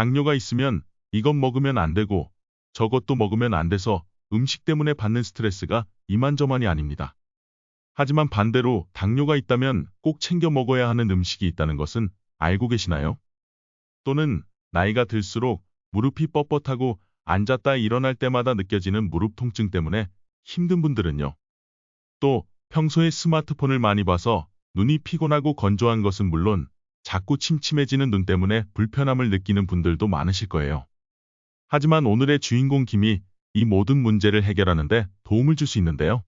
당뇨가 있으면 이것 먹으면 안 되고 저것도 먹으면 안 돼서 음식 때문에 받는 스트레스가 이만저만이 아닙니다. 하지만 반대로 당뇨가 있다면 꼭 챙겨 먹어야 하는 음식이 있다는 것은 알고 계시나요? 또는 나이가 들수록 무릎이 뻣뻣하고 앉았다 일어날 때마다 느껴지는 무릎 통증 때문에 힘든 분들은요. 또 평소에 스마트폰을 많이 봐서 눈이 피곤하고 건조한 것은 물론 자꾸 침침해지는 눈 때문에 불편함을 느끼는 분들도 많으실 거예요. 하지만 오늘의 주인공 김이 이 모든 문제를 해결하는 데 도움을 줄 수 있는데요.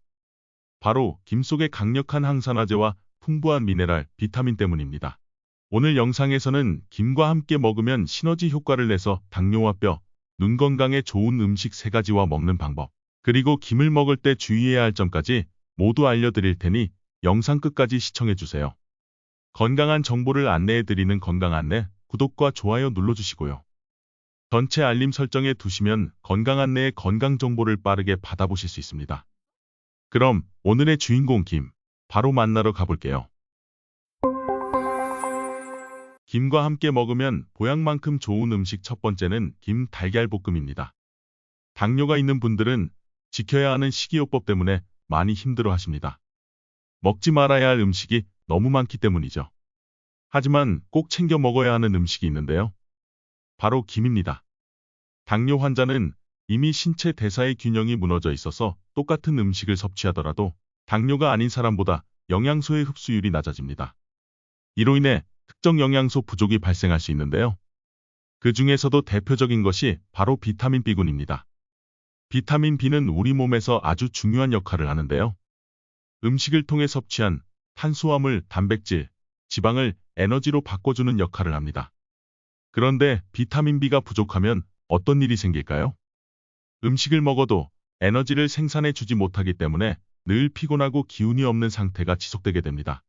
바로 김 속의 강력한 항산화제와 풍부한 미네랄, 비타민 때문입니다. 오늘 영상에서는 김과 함께 먹으면 시너지 효과를 내서 당뇨와 뼈, 눈 건강에 좋은 음식 3가지와 먹는 방법, 그리고 김을 먹을 때 주의해야 할 점까지 모두 알려드릴 테니 영상 끝까지 시청해주세요. 건강한 정보를 안내해드리는 건강안내, 구독과 좋아요 눌러주시고요. 전체 알림 설정해 두시면 건강안내의 건강정보를 빠르게 받아보실 수 있습니다. 그럼 오늘의 주인공 김, 바로 만나러 가볼게요. 김과 함께 먹으면 보약만큼 좋은 음식 첫 번째는 김 달걀볶음입니다. 당뇨가 있는 분들은 지켜야 하는 식이요법 때문에 많이 힘들어 하십니다. 먹지 말아야 할 음식이 너무 많기 때문이죠. 하지만 꼭 챙겨 먹어야 하는 음식이 있는데요. 바로 김입니다. 당뇨 환자는 이미 신체 대사의 균형이 무너져 있어서 똑같은 음식을 섭취하더라도 당뇨가 아닌 사람보다 영양소의 흡수율이 낮아집니다. 이로 인해 특정 영양소 부족이 발생할 수 있는데요. 그 중에서도 대표적인 것이 바로 비타민 B군입니다. 비타민 B는 우리 몸에서 아주 중요한 역할을 하는데요. 음식을 통해 섭취한 탄수화물, 단백질, 지방을 에너지로 바꿔주는 역할을 합니다. 그런데 비타민 B가 부족하면 어떤 일이 생길까요? 음식을 먹어도 에너지를 생산해 주지 못하기 때문에 늘 피곤하고 기운이 없는 상태가 지속되게 됩니다.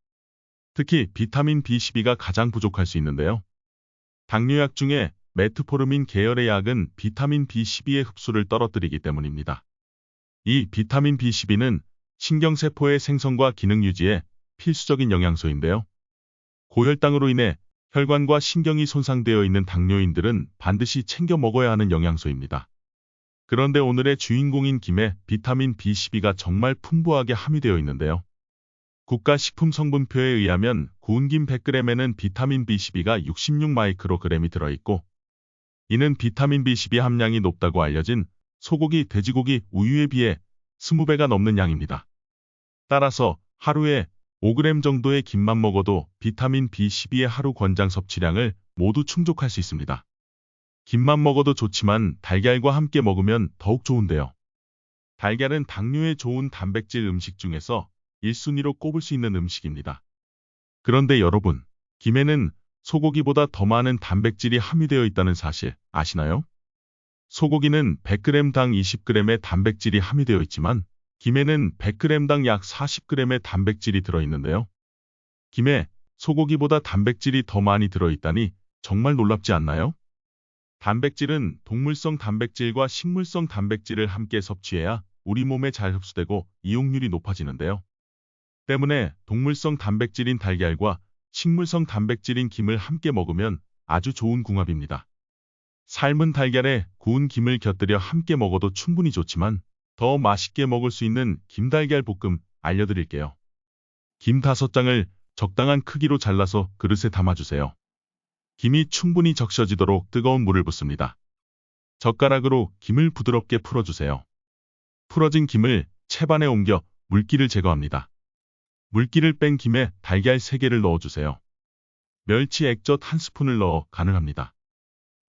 특히 비타민 B12가 가장 부족할 수 있는데요. 당뇨약 중에 메트포르민 계열의 약은 비타민 B12의 흡수를 떨어뜨리기 때문입니다. 이 비타민 B12는 신경세포의 생성과 기능 유지에 필수적인 영양소인데요. 고혈당으로 인해 혈관과 신경이 손상되어 있는 당뇨인들은 반드시 챙겨 먹어야 하는 영양소입니다. 그런데 오늘의 주인공인 김에 비타민 B12가 정말 풍부하게 함유되어 있는데요. 국가식품성분표에 의하면 구운 김 100g에는 비타민 B12가 66마이크로그램이 들어있고, 이는 비타민 B12 함량이 높다고 알려진 소고기, 돼지고기, 우유에 비해 20배가 넘는 양입니다. 따라서 하루에 5g 정도의 김만 먹어도 비타민 B12의 하루 권장 섭취량을 모두 충족할 수 있습니다. 김만 먹어도 좋지만 달걀과 함께 먹으면 더욱 좋은데요. 달걀은 당뇨에 좋은 단백질 음식 중에서 1순위로 꼽을 수 있는 음식입니다. 그런데 여러분, 김에는 소고기보다 더 많은 단백질이 함유되어 있다는 사실 아시나요? 소고기는 100g당 20g의 단백질이 함유되어 있지만 김에는 100g당 약 40g의 단백질이 들어있는데요. 김에 소고기보다 단백질이 더 많이 들어있다니 정말 놀랍지 않나요? 단백질은 동물성 단백질과 식물성 단백질을 함께 섭취해야 우리 몸에 잘 흡수되고 이용률이 높아지는데요. 때문에 동물성 단백질인 달걀과 식물성 단백질인 김을 함께 먹으면 아주 좋은 궁합입니다. 삶은 달걀에 구운 김을 곁들여 함께 먹어도 충분히 좋지만 더 맛있게 먹을 수 있는 김달걀 볶음 알려드릴게요. 김 5장을 적당한 크기로 잘라서 그릇에 담아주세요. 김이 충분히 적셔지도록 뜨거운 물을 붓습니다. 젓가락으로 김을 부드럽게 풀어주세요. 풀어진 김을 채반에 옮겨 물기를 제거합니다. 물기를 뺀 김에 달걀 3개를 넣어주세요. 멸치 액젓 1스푼을 넣어 간을 합니다.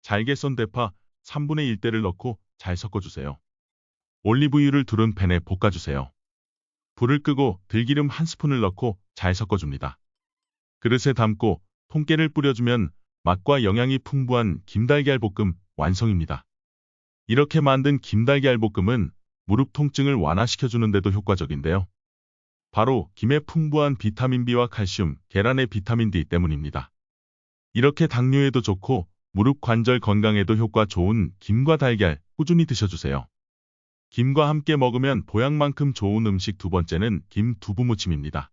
잘게 썬 대파 3분의 1대를 넣고 잘 섞어주세요. 올리브유를 두른 팬에 볶아주세요. 불을 끄고 들기름 1스푼을 넣고 잘 섞어줍니다. 그릇에 담고 통깨를 뿌려주면 맛과 영양이 풍부한 김달걀 볶음 완성입니다. 이렇게 만든 김달걀 볶음은 무릎 통증을 완화시켜주는 데도 효과적인데요. 바로 김의 풍부한 비타민 B와 칼슘, 계란의 비타민 D 때문입니다. 이렇게 당뇨에도 좋고 무릎 관절 건강에도 효과 좋은 김과 달걀 꾸준히 드셔주세요. 김과 함께 먹으면 보약만큼 좋은 음식 두 번째는 김 두부무침입니다.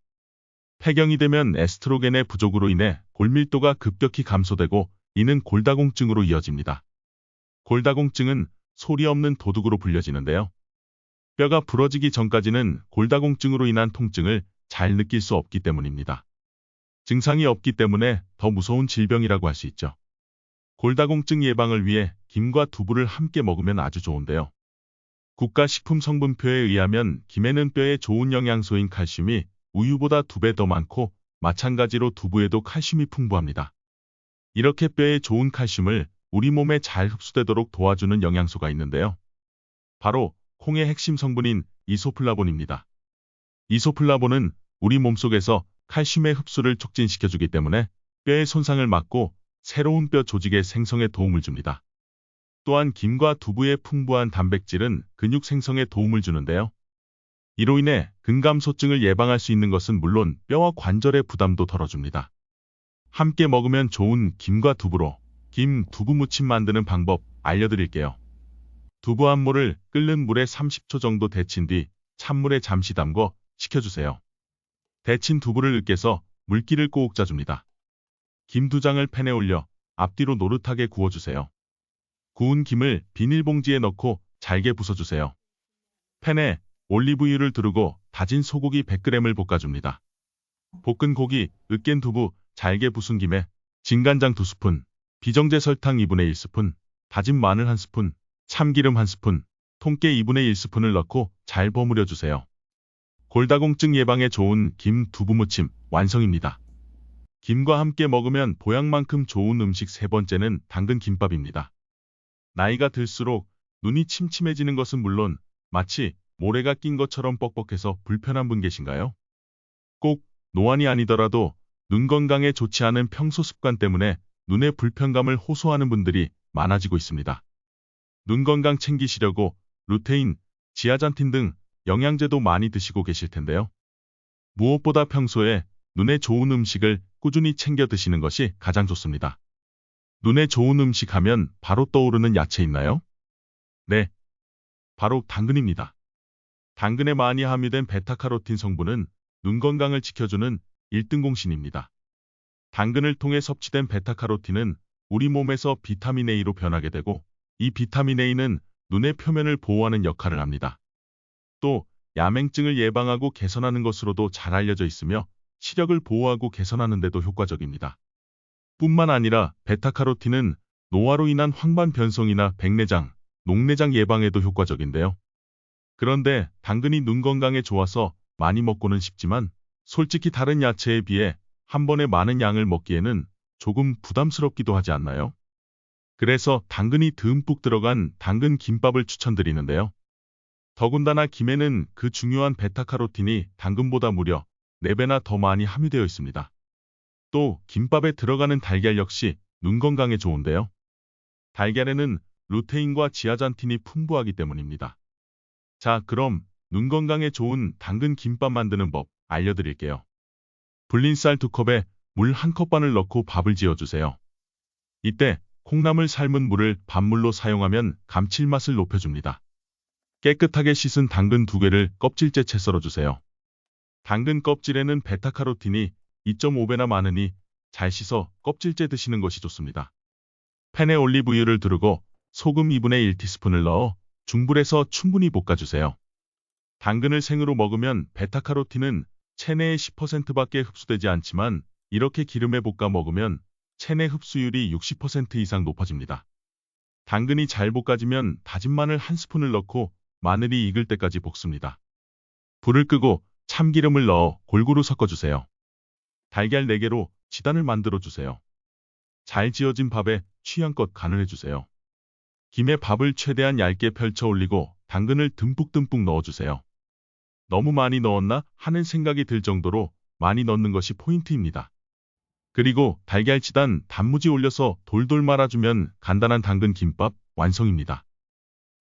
폐경이 되면 에스트로겐의 부족으로 인해 골밀도가 급격히 감소되고 이는 골다공증으로 이어집니다. 골다공증은 소리 없는 도둑으로 불려지는데요. 뼈가 부러지기 전까지는 골다공증으로 인한 통증을 잘 느낄 수 없기 때문입니다. 증상이 없기 때문에 더 무서운 질병이라고 할 수 있죠. 골다공증 예방을 위해 김과 두부를 함께 먹으면 아주 좋은데요. 국가식품성분표에 의하면 김에는 뼈에 좋은 영양소인 칼슘이 우유보다 2배 더 많고 마찬가지로 두부에도 칼슘이 풍부합니다. 이렇게 뼈에 좋은 칼슘을 우리 몸에 잘 흡수되도록 도와주는 영양소가 있는데요. 바로 콩의 핵심 성분인 이소플라본입니다. 이소플라본은 우리 몸속에서 칼슘의 흡수를 촉진시켜주기 때문에 뼈의 손상을 막고 새로운 뼈 조직의 생성에 도움을 줍니다. 또한 김과 두부의 풍부한 단백질은 근육 생성에 도움을 주는데요. 이로 인해 근감소증을 예방할 수 있는 것은 물론 뼈와 관절의 부담도 덜어줍니다. 함께 먹으면 좋은 김과 두부로 김 두부 무침 만드는 방법 알려드릴게요. 두부 한 모를 끓는 물에 30초 정도 데친 뒤 찬물에 잠시 담궈 식혀주세요. 데친 두부를 으깨서 물기를 꼭 짜줍니다. 김 2장을 팬에 올려 앞뒤로 노릇하게 구워주세요. 구운 김을 비닐봉지에 넣고 잘게 부숴주세요. 팬에 올리브유를 두르고 다진 소고기 100g을 볶아줍니다. 볶은 고기, 으깬 두부, 잘게 부순 김에 진간장 2스푼, 비정제 설탕 2분의 1스푼, 다진 마늘 1스푼, 참기름 1스푼, 통깨 2분의 1스푼을 넣고 잘 버무려 주세요. 골다공증 예방에 좋은 김 두부 무침 완성입니다. 김과 함께 먹으면 보약만큼 좋은 음식 3번째는 당근 김밥입니다. 나이가 들수록 눈이 침침해지는 것은 물론 마치 모래가 낀 것처럼 뻑뻑해서 불편한 분 계신가요? 꼭 노안이 아니더라도 눈 건강에 좋지 않은 평소 습관 때문에 눈의 불편감을 호소하는 분들이 많아지고 있습니다. 눈 건강 챙기시려고 루테인, 지아잔틴 등 영양제도 많이 드시고 계실 텐데요. 무엇보다 평소에 눈에 좋은 음식을 꾸준히 챙겨 드시는 것이 가장 좋습니다. 눈에 좋은 음식 하면 바로 떠오르는 야채 있나요? 네, 바로 당근입니다. 당근에 많이 함유된 베타카로틴 성분은 눈 건강을 지켜주는 1등 공신입니다. 당근을 통해 섭취된 베타카로틴은 우리 몸에서 비타민 A로 변하게 되고 이 비타민 A는 눈의 표면을 보호하는 역할을 합니다. 또 야맹증을 예방하고 개선하는 것으로도 잘 알려져 있으며 시력을 보호하고 개선하는 데도 효과적입니다. 뿐만 아니라 베타카로틴은 노화로 인한 황반 변성이나 백내장, 녹내장 예방에도 효과적인데요. 그런데 당근이 눈 건강에 좋아서 많이 먹고는 싶지만 솔직히 다른 야채에 비해 한 번에 많은 양을 먹기에는 조금 부담스럽기도 하지 않나요? 그래서 당근이 듬뿍 들어간 당근 김밥을 추천드리는데요. 더군다나 김에는 그 중요한 베타카로틴이 당근보다 무려 4배나 더 많이 함유되어 있습니다. 또 김밥에 들어가는 달걀 역시 눈 건강에 좋은데요. 달걀에는 루테인과 지아잔틴이 풍부하기 때문입니다. 자, 그럼 눈 건강에 좋은 당근 김밥 만드는 법 알려드릴게요. 불린 쌀 2컵에 물 1컵반을 넣고 밥을 지어주세요. 이때 콩나물 삶은 물을 밥물로 사용하면 감칠맛을 높여줍니다. 깨끗하게 씻은 당근 2개를 껍질째 채 썰어주세요. 당근 껍질에는 베타카로틴이 2.5배나 많으니 잘 씻어 껍질째 드시는 것이 좋습니다. 팬에 올리브유를 두르고 소금 2분의 1티스푼을 넣어 중불에서 충분히 볶아주세요. 당근을 생으로 먹으면 베타카로틴은 체내의 10%밖에 흡수되지 않지만 이렇게 기름에 볶아 먹으면 체내 흡수율이 60% 이상 높아집니다. 당근이 잘 볶아지면 다진 마늘 1스푼을 넣고 마늘이 익을 때까지 볶습니다. 불을 끄고 참기름을 넣어 골고루 섞어주세요. 달걀 4개로 지단을 만들어주세요. 잘 지어진 밥에 취향껏 간을 해주세요. 김에 밥을 최대한 얇게 펼쳐 올리고 당근을 듬뿍듬뿍 넣어주세요. 너무 많이 넣었나 하는 생각이 들 정도로 많이 넣는 것이 포인트입니다. 그리고 달걀 지단 단무지 올려서 돌돌 말아주면 간단한 당근 김밥 완성입니다.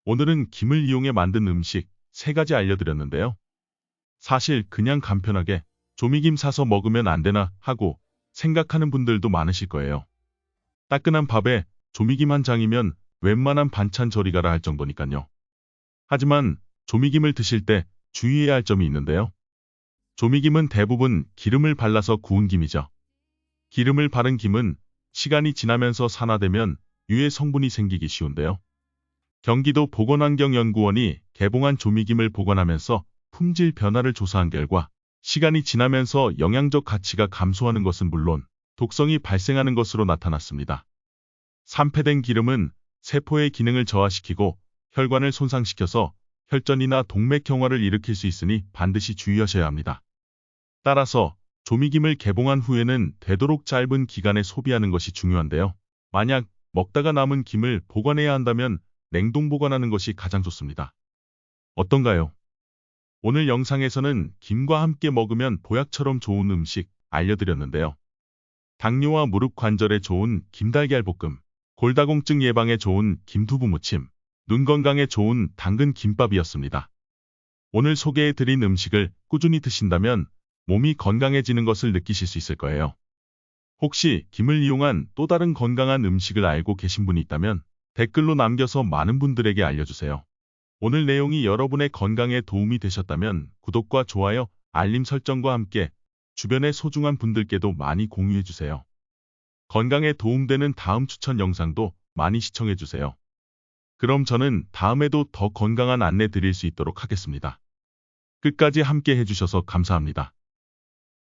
오늘은 김을 이용해 만든 음식 3가지 알려드렸는데요. 사실 그냥 간편하게 조미김 사서 먹으면 안 되나 하고 생각하는 분들도 많으실 거예요. 따끈한 밥에 조미김 한 장이면 웬만한 반찬 저리 가라 할 정도니까요. 하지만 조미김을 드실 때 주의해야 할 점이 있는데요. 조미김은 대부분 기름을 발라서 구운 김이죠. 기름을 바른 김은 시간이 지나면서 산화되면 유해 성분이 생기기 쉬운데요. 경기도 보건환경연구원이 개봉한 조미김을 보관하면서 품질 변화를 조사한 결과 시간이 지나면서 영양적 가치가 감소하는 것은 물론 독성이 발생하는 것으로 나타났습니다. 산패된 기름은 세포의 기능을 저하시키고 혈관을 손상시켜서 혈전이나 동맥경화를 일으킬 수 있으니 반드시 주의하셔야 합니다. 따라서 조미김을 개봉한 후에는 되도록 짧은 기간에 소비하는 것이 중요한데요. 만약 먹다가 남은 김을 보관해야 한다면 냉동 보관하는 것이 가장 좋습니다. 어떤가요? 오늘 영상에서는 김과 함께 먹으면 보약처럼 좋은 음식 알려드렸는데요. 당뇨와 무릎 관절에 좋은 김달걀 볶음, 골다공증 예방에 좋은 김두부 무침, 눈 건강에 좋은 당근 김밥이었습니다. 오늘 소개해드린 음식을 꾸준히 드신다면 몸이 건강해지는 것을 느끼실 수 있을 거예요. 혹시 김을 이용한 또 다른 건강한 음식을 알고 계신 분이 있다면 댓글로 남겨서 많은 분들에게 알려주세요. 오늘 내용이 여러분의 건강에 도움이 되셨다면 구독과 좋아요, 알림 설정과 함께 주변의 소중한 분들께도 많이 공유해주세요. 건강에 도움되는 다음 추천 영상도 많이 시청해주세요. 그럼 저는 다음에도 더 건강한 안내 드릴 수 있도록 하겠습니다. 끝까지 함께 해주셔서 감사합니다.